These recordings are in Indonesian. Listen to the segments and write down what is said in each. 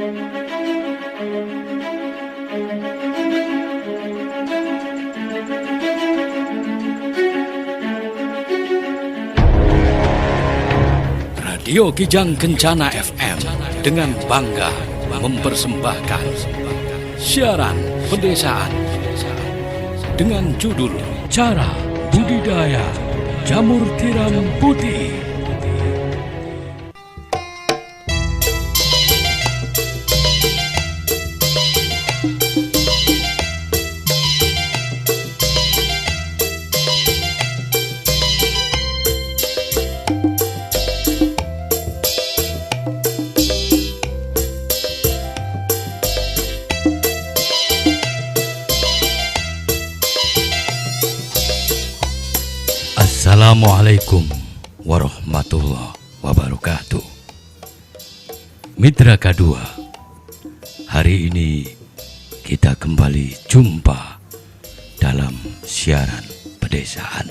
Radio Kijang Kencana FM dengan bangga mempersembahkan siaran pedesaan dengan judul Cara Budidaya Jamur Tiram Putih. Assalamualaikum warahmatullahi wabarakatuh. Mitra K2, hari ini kita kembali jumpa dalam siaran pedesaan.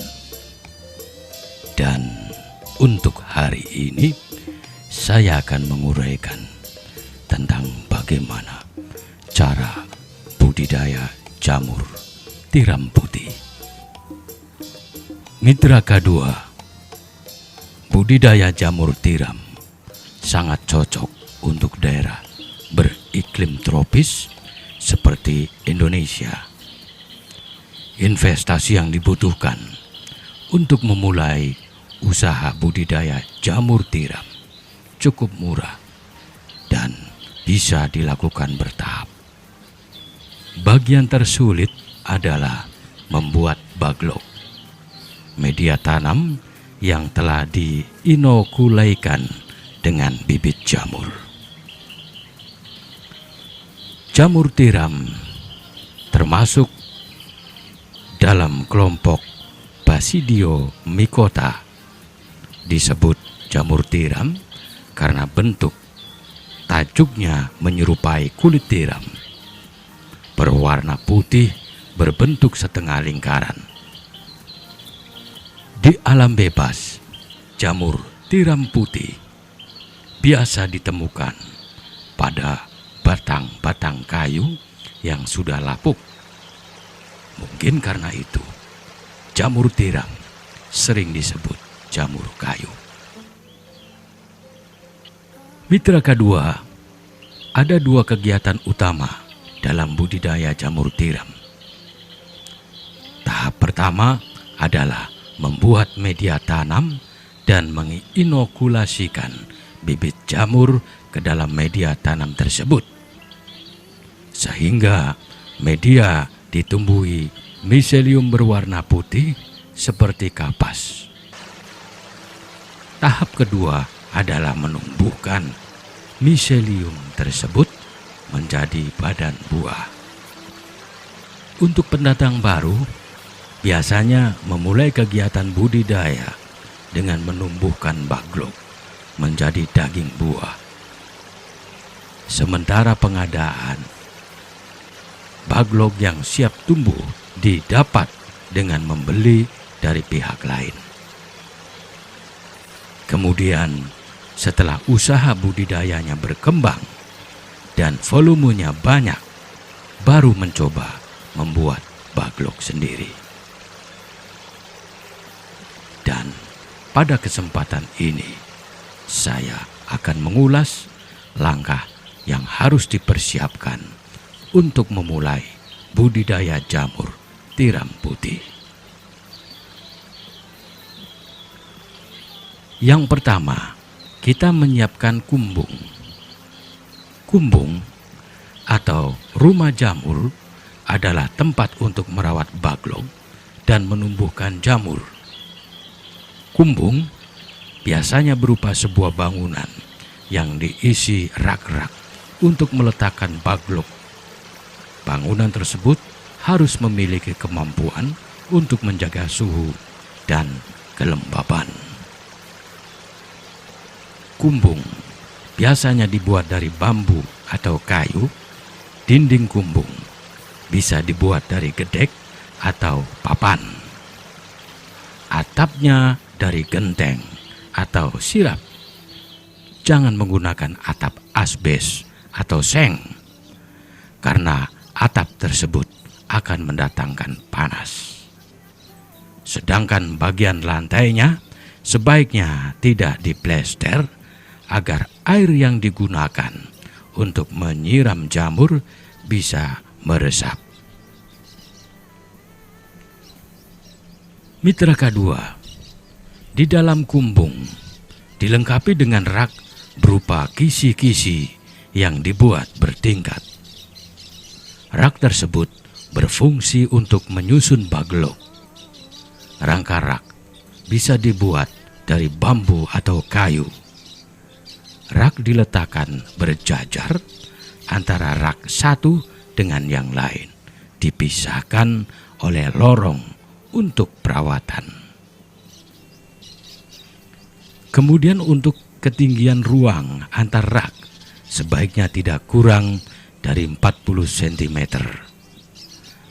Dan untuk hari ini saya akan menguraikan tentang bagaimana cara budidaya jamur tiram putih. Mitra K2, budidaya jamur tiram sangat cocok untuk daerah beriklim tropis seperti Indonesia. Investasi yang dibutuhkan untuk memulai usaha budidaya jamur tiram cukup murah dan bisa dilakukan bertahap. Bagian tersulit adalah membuat baglok, media tanam yang telah diinokulaikan dengan bibit jamur. Jamur tiram termasuk dalam kelompok Basidiomycota. Disebut jamur tiram karena bentuk tajuknya menyerupai kulit tiram, berwarna putih berbentuk setengah lingkaran. Di alam bebas, jamur tiram putih biasa ditemukan pada batang-batang kayu yang sudah lapuk. Mungkin karena itu, jamur tiram sering disebut jamur kayu. Mitra K2, ada dua kegiatan utama dalam budidaya jamur tiram. Tahap pertama adalah membuat media tanam dan menginokulasikan bibit jamur ke dalam media tanam tersebut, sehingga media ditumbuhi miselium berwarna putih seperti kapas. Tahap kedua adalah menumbuhkan miselium tersebut menjadi badan buah. Untuk pendatang baru, biasanya memulai kegiatan budidaya dengan menumbuhkan baglok menjadi daging buah. Sementara pengadaan baglok yang siap tumbuh didapat dengan membeli dari pihak lain. Kemudian setelah usaha budidayanya berkembang dan volumenya banyak, baru mencoba membuat baglok sendiri. Dan pada kesempatan ini, saya akan mengulas langkah yang harus dipersiapkan untuk memulai budidaya jamur tiram putih. Yang pertama, kita menyiapkan kumbung. Kumbung atau rumah jamur adalah tempat untuk merawat baglok dan menumbuhkan jamur. Kumbung biasanya berupa sebuah bangunan yang diisi rak-rak untuk meletakkan baglok. Bangunan tersebut harus memiliki kemampuan untuk menjaga suhu dan kelembaban. Kumbung biasanya dibuat dari bambu atau kayu. Dinding kumbung bisa dibuat dari gedek atau papan. Atapnya dari genteng atau sirap. Jangan menggunakan atap asbes atau seng, karena atap tersebut akan mendatangkan panas. Sedangkan bagian lantainya sebaiknya tidak diplester agar air yang digunakan untuk menyiram jamur bisa meresap. Mitra kedua, di dalam kumbung dilengkapi dengan rak berupa kisi-kisi yang dibuat bertingkat. Rak tersebut berfungsi untuk menyusun baglok. Rangka rak bisa dibuat dari bambu atau kayu. Rak diletakkan berjajar antara rak satu dengan yang lain, dipisahkan oleh lorong untuk perawatan. Kemudian untuk ketinggian ruang antar rak sebaiknya tidak kurang dari 40 cm.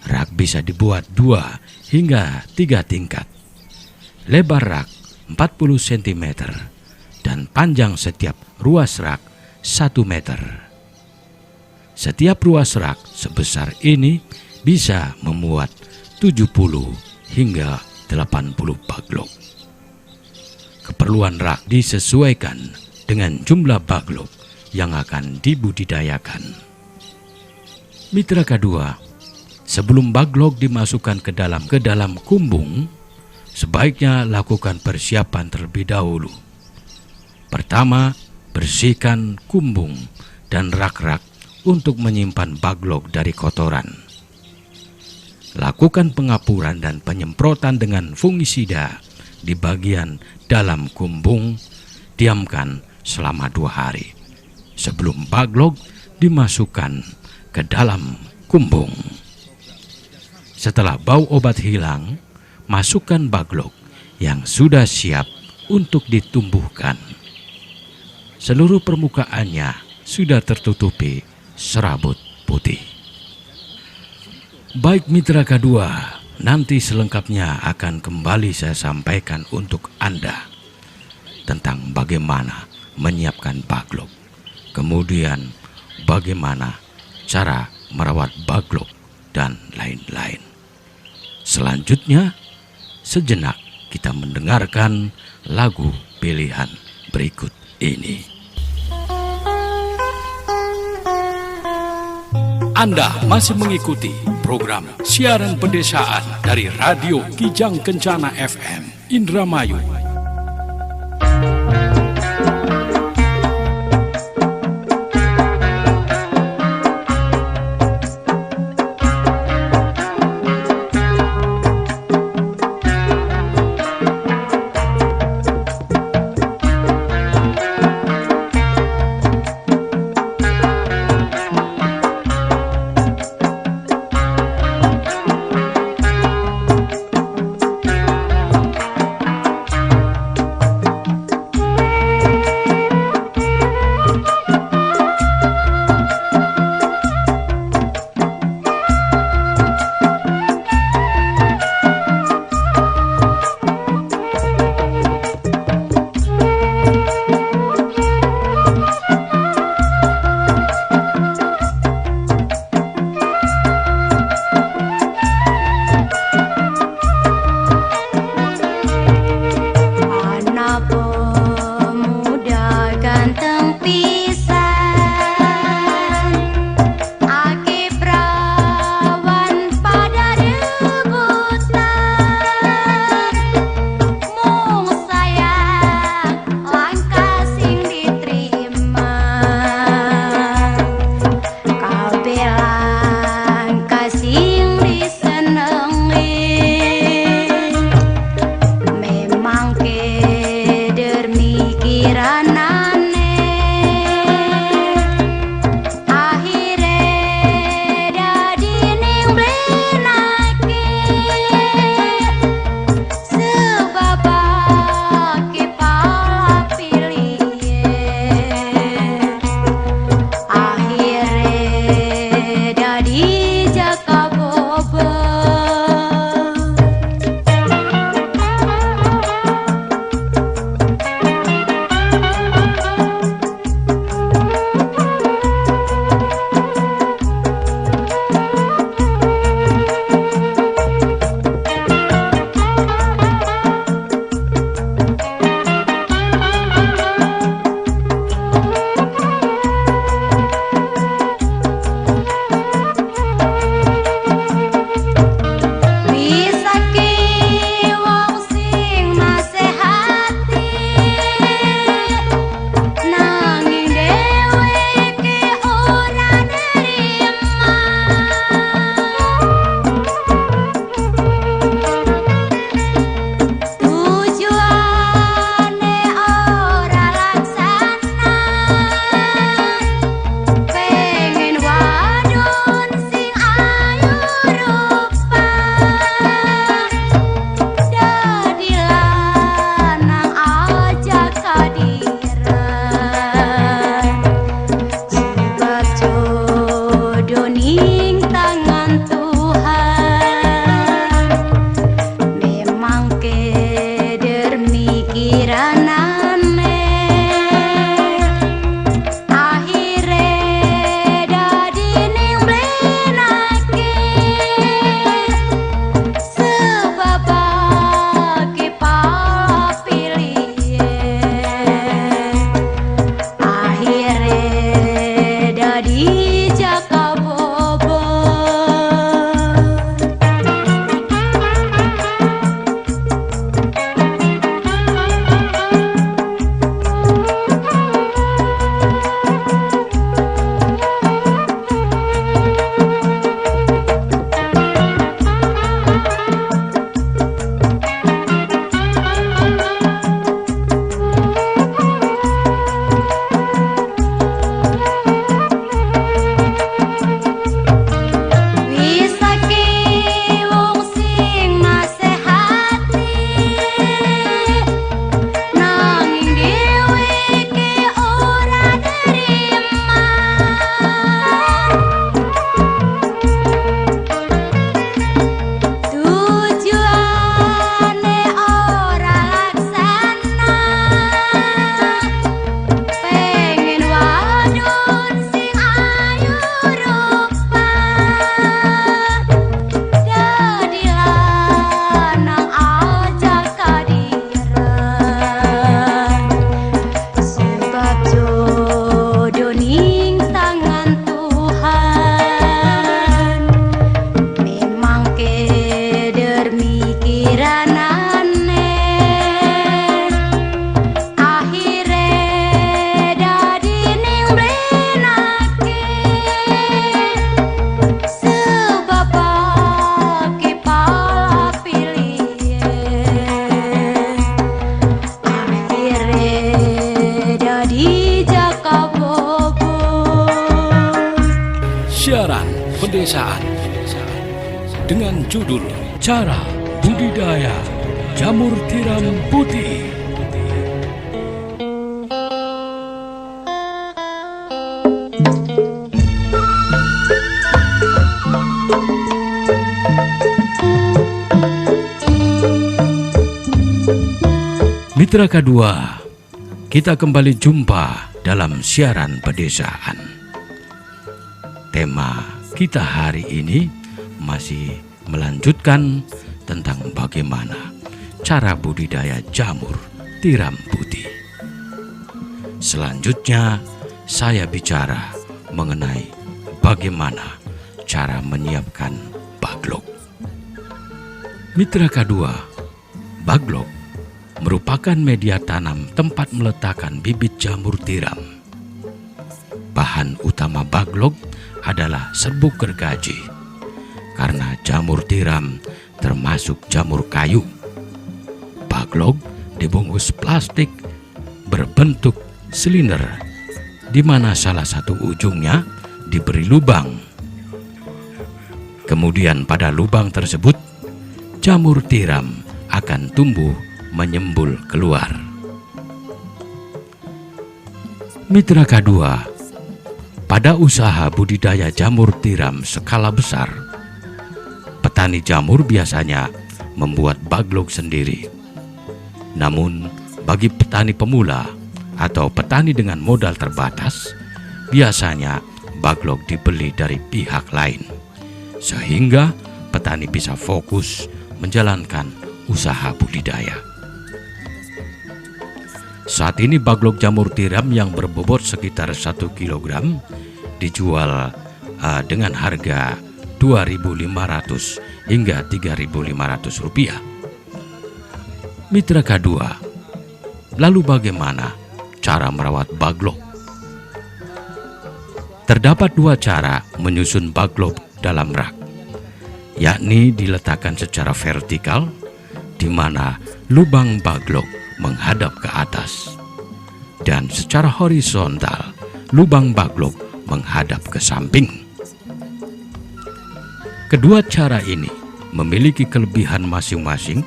Rak bisa dibuat 2 hingga 3 tingkat. Lebar rak 40 cm dan panjang setiap ruas rak 1 meter. Setiap ruas rak sebesar ini bisa memuat 70 hingga 80 baglok. Keperluan rak disesuaikan dengan jumlah baglok yang akan dibudidayakan. Mitra kedua, sebelum baglok dimasukkan ke dalam kumbung, sebaiknya lakukan persiapan terlebih dahulu. Pertama, bersihkan kumbung dan rak-rak untuk menyimpan baglok dari kotoran. Lakukan pengapuran dan penyemprotan dengan fungisida di bagian dalam kumbung. Diamkan selama 2 hari sebelum baglok dimasukkan ke dalam kumbung. Setelah bau obat hilang, masukkan baglok yang sudah siap untuk ditumbuhkan. Seluruh permukaannya sudah tertutupi serabut putih. Baik mitra kedua, nanti selengkapnya akan kembali saya sampaikan untuk Anda tentang bagaimana menyiapkan baglok. Kemudian bagaimana cara merawat baglok dan lain-lain. Selanjutnya, sejenak kita mendengarkan lagu pilihan berikut ini. Anda masih mengikuti program siaran pedesaan dari Radio Kijang Kencana FM Indramayu. siaran pedesaan dengan judul Cara Budidaya Jamur Tiram Putih. Mitra K2, kita kembali jumpa dalam siaran pedesaan. Tema kita hari ini masih melanjutkan tentang bagaimana cara budidaya jamur tiram putih. Selanjutnya saya bicara mengenai bagaimana cara menyiapkan baglok. Mitra K2, baglok merupakan media tanam tempat meletakkan bibit jamur tiram. Bahan utama baglok adalah serbuk gergaji, karena jamur tiram termasuk jamur kayu. Baglok dibungkus plastik berbentuk silinder, di mana salah satu ujungnya diberi lubang. Kemudian pada lubang tersebut, jamur tiram akan tumbuh menyembul keluar. Mitra K2, pada usaha budidaya jamur tiram skala besar, petani jamur biasanya membuat baglok sendiri. Namun bagi petani pemula atau petani dengan modal terbatas, biasanya baglok dibeli dari pihak lain, sehingga petani bisa fokus menjalankan usaha budidaya. Saat ini baglok jamur tiram yang berbobot sekitar 1 kg dijual dengan harga Rp2.500 hingga Rp3.500. Mitra K2, lalu bagaimana cara merawat baglok? Terdapat 2 cara menyusun baglok dalam rak, yakni diletakkan secara vertikal, di mana lubang baglok menghadap ke atas, dan secara horizontal, lubang baglok menghadap ke samping. Kedua cara ini memiliki kelebihan masing-masing.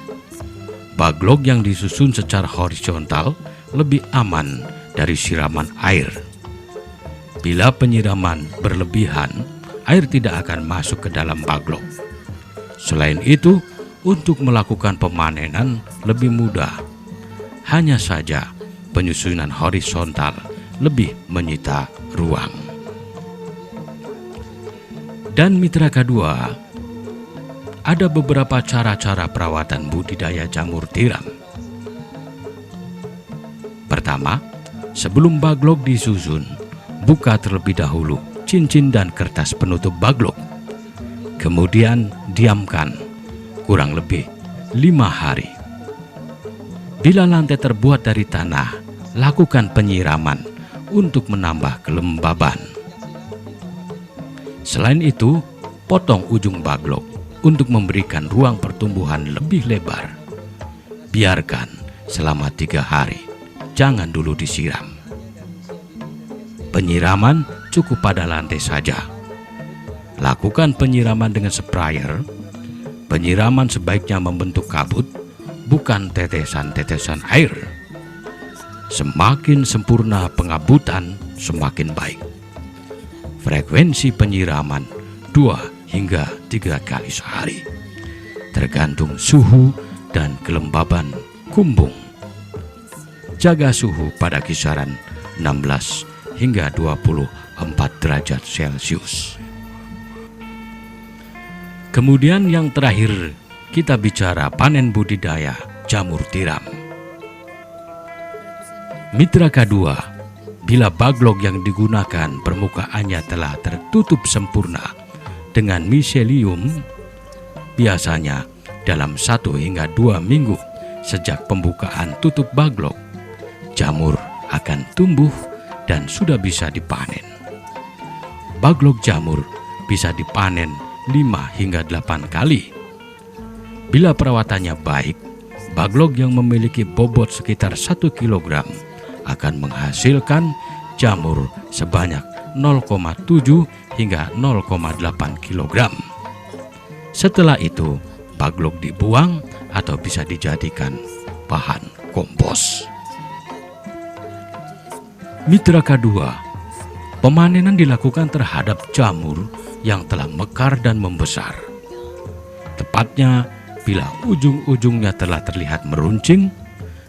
Baglok yang disusun secara horizontal lebih aman dari siraman air. Bila penyiraman berlebihan, air tidak akan masuk ke dalam baglok. Selain itu, untuk melakukan pemanenan lebih mudah. Hanya saja penyusunan horizontal lebih menyita ruang. Dan Mitra K2, ada beberapa cara-cara perawatan budidaya jamur tiram. Pertama, sebelum baglok disusun, buka terlebih dahulu cincin dan kertas penutup baglok. Kemudian diamkan kurang lebih 5 hari. Bila lantai terbuat dari tanah, lakukan penyiraman untuk menambah kelembaban. Selain itu, potong ujung baglok untuk memberikan ruang pertumbuhan lebih lebar. Biarkan selama 3 hari, jangan dulu disiram. Penyiraman cukup pada lantai saja. Lakukan penyiraman dengan sprayer. Penyiraman sebaiknya membentuk kabut, bukan tetesan-tetesan air. Semakin sempurna pengabutan, semakin baik. Frekuensi penyiraman 2 hingga 3 kali sehari, tergantung suhu dan kelembaban kumbung. Jaga suhu pada kisaran 16 hingga 24 derajat Celcius. Kemudian yang terakhir, kita bicara panen budidaya jamur tiram. Mitra K2, bila baglok yang digunakan permukaannya telah tertutup sempurna dengan miselium, biasanya dalam 1 hingga 2 minggu sejak pembukaan tutup baglok, jamur akan tumbuh dan sudah bisa dipanen. Baglok jamur bisa dipanen 5 hingga 8 kali. Bila perawatannya baik, baglok yang memiliki bobot sekitar 1 kg akan menghasilkan jamur sebanyak 0,7 hingga 0,8 kg. Setelah itu, baglok dibuang atau bisa dijadikan bahan kompos. Mitra kedua, pemanenan dilakukan terhadap jamur yang telah mekar dan membesar. Tepatnya bila ujung-ujungnya telah terlihat meruncing,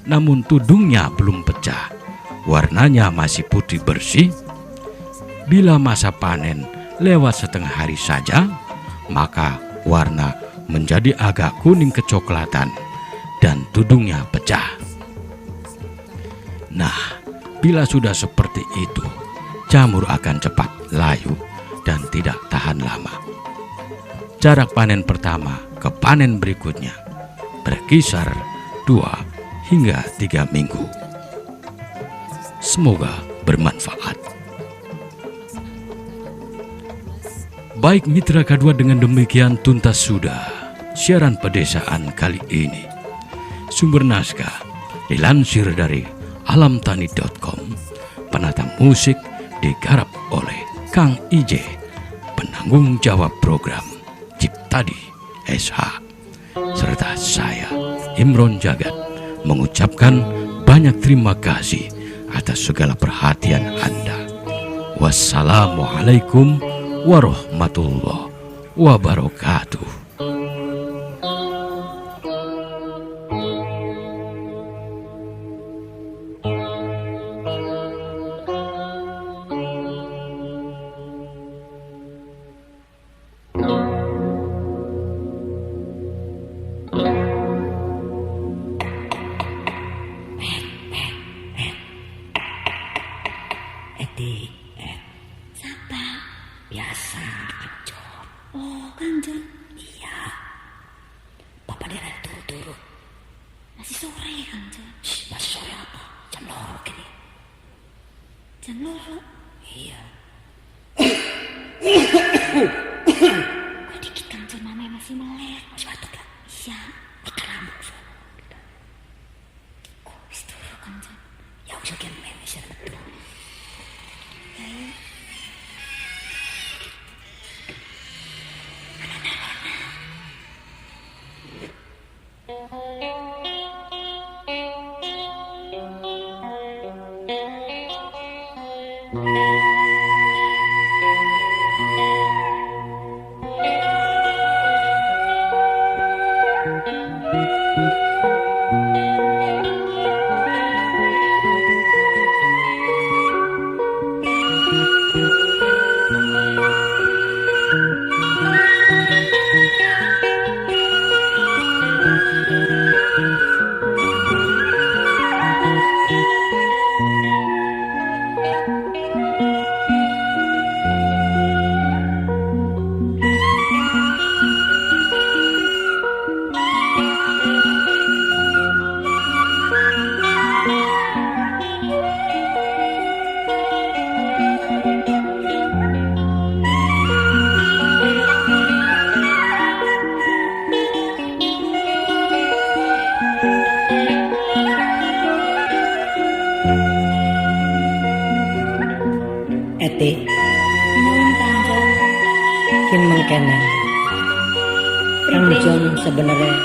namun tudungnya belum pecah, warnanya masih putih bersih. Bila masa panen lewat setengah hari saja, maka warna menjadi agak kuning kecoklatan dan tudungnya pecah. Nah, bila sudah seperti itu, jamur akan cepat layu dan tidak tahan lama. Jarak panen pertama ke panen berikutnya berkisar 2 hingga 3 minggu. Semoga bermanfaat. Baik mitra kedua, dengan demikian tuntas sudah siaran pedesaan kali ini. Sumber naskah dilansir dari alamtani.com. Penata musik digarap oleh Kang IJ. Penanggung jawab program Ciptadi SH. Serta saya Imron Jagat mengucapkan banyak terima kasih atas segala perhatian Anda. Wassalamualaikum warahmatullahi wabarakatuh. Siapa? Biasa, Kanjeng. Oh, Kanjeng. Iya. Bapak dia lagi turu-turu. Masih sore, Kanjeng. Masih sore apa? Jam 2 gini. Jam 2? Iya. Kok dikit, Kanjeng, mamanya masih melek. Masih batuk ya? Iya. Makan rambut. Kok wis turu, Kanjeng? Ya udah kan main isyarat betul. Ya, ya. Eti kin mengkenen Kang Jon sebenarnya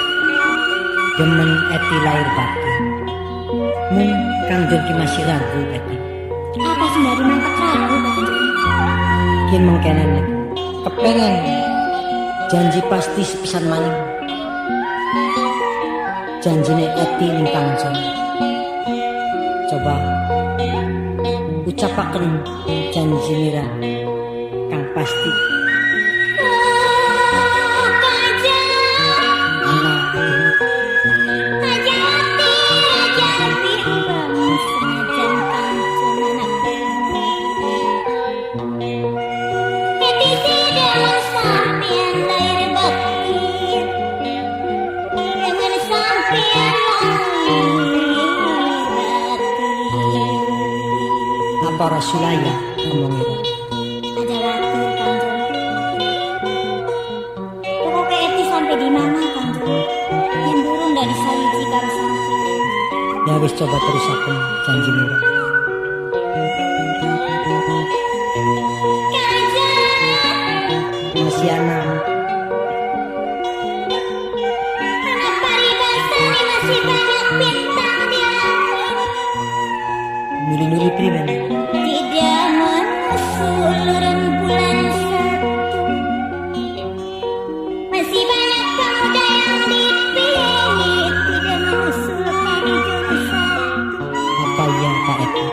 demen Eti lahir batin. Mung Kang Jon ki masih ragu Eti. Apa sih dari mantap ragu, Kanjeng? Kin mengkenen kepengen janji pasti sepisan maning. Janjine Eti ning Kang Jon. Coba ucapaken janji nira kang pasti apa Rasulaya ngomongin Aja waktu, Kanjeng. Pokoknya Eti sampai di mana, Kanjeng? Yang burung dari saliji karo sampai. ya wis coba terus aku janji nira. Siana. Anak paribasane masih banyak bintang di langit. Nuli-nuli primen. Tidak menyusul rembulan satu. Masih banyak pemuda yang dipilih. Tidak menyusul panggung satu. Apa ya Pak Eti?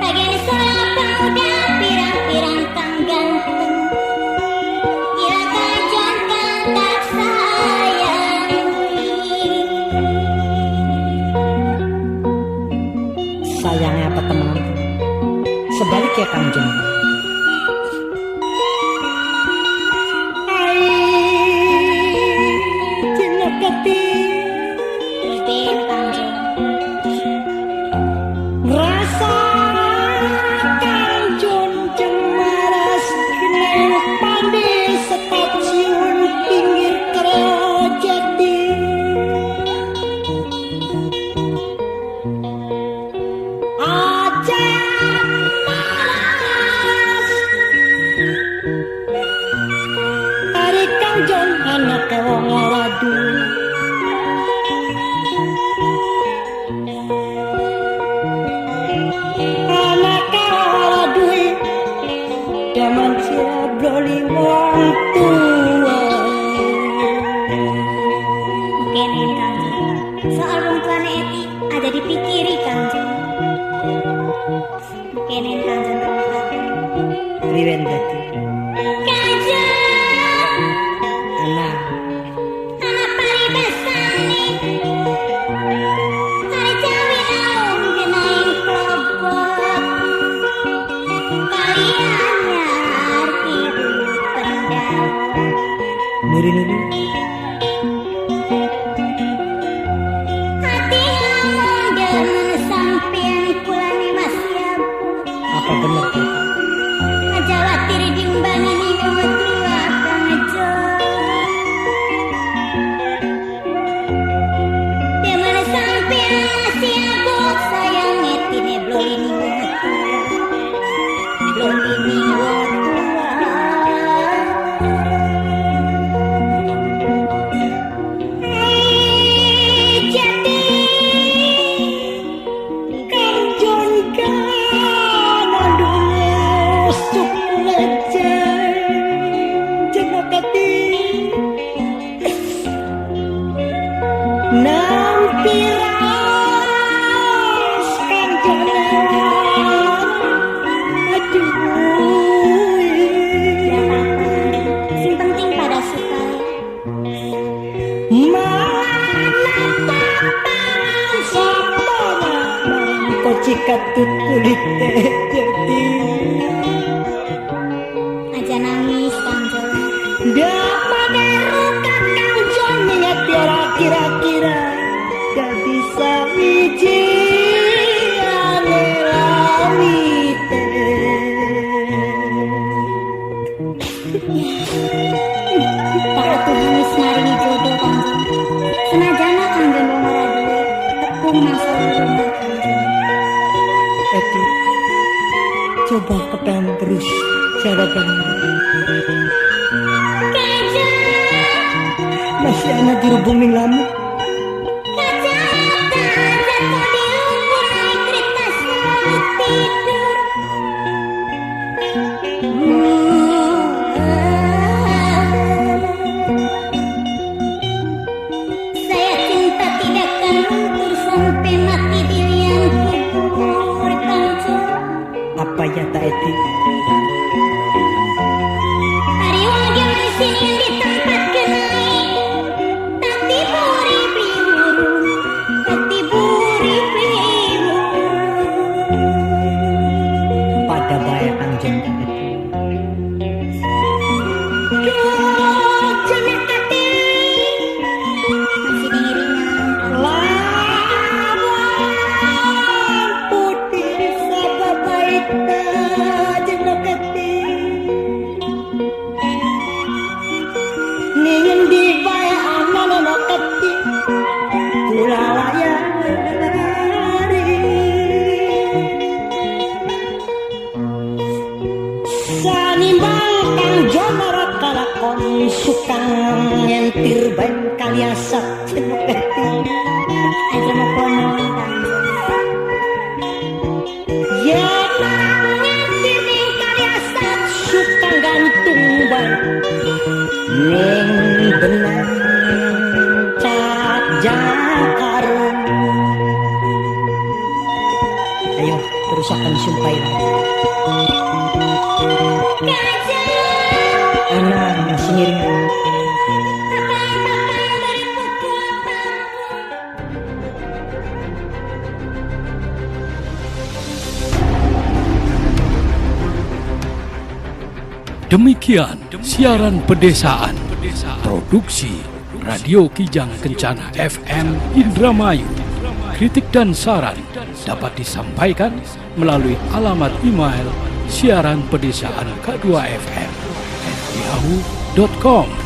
Bagian seorang pemuda pirang-pirang tang ganteng. Bila kajuan kan tak sayangi. Sayangnya apa teman? Sebaliknya Kanjeng. Hai, Cinakati. Rutin Kanjeng. Rasa Kanjeng cemaras kenang pandi stasiun pinggir Kerajati. Aja malas Hari Kanjeng anak wong radu. Anak radu Daman sira broli wong tua. Kene Kanjeng. Soal wong tuane Eti ada dipikiri Kanjeng. Kene Kanjeng. Riwen dadi Kanjeng. anak Anak paribasane. Hari jawi naung genaing klobok. Kalian nyar ibu pendam. nuri-nuri. Hati ngomong demen sampean kulane masih abot. Apa bener Pak? Ngajawatir dimbangan ini metua pengejo. Demen sampean masih abot sayang etine blolini metua. Blolini metua. Jati Kanjeng kanandung suklejan Jenakati nampiras Kanjeng aduh. sing penting pada suka. Kocikat kulit jadi Aja nangis Kanjeng. dapat erukan Kanjeng niat biara kira-kira gak bisa wiji ane lawite. Para Tuhan wis maringi jodoh Kanjeng. Senajana Kanjeng wong ora duwe tepung masa urip Kanjeng. Eti coba kepen terus jarakan Kanjeng. masih anak dirubung ning lamuk. Kacamata jatuh di lumpur naik kereta selamat tidur. Saya cinta tidak akan luntur sampai mati di liang kubur Kanjeng. Apa ya tak Eti? Hari wagi mesin yang di tempat kenai. Tati buri priwurung, tati buri priwurung. Pada bayar Kanjeng tak Eti. Jenakati masih diiringan. Lawan putih sababaita jenakati ningin dibaya anak keti pulalaya Sanimbang Kang Jono kalakon sukang nyentir baik kaliasa cenuk eti Aja mau kono Kanjeng. yen nyentir ning kaliasa sukang gantung baik ning benang cat jakarung. Ayo terusakan sumpah ini. Anak masih ngiring. Demikian siaran pedesaan, produksi Radio Kijang Kencana FM Indramayu. Kritik dan saran dapat disampaikan melalui alamat email siaranpedesaan k2fm@yahoo.com.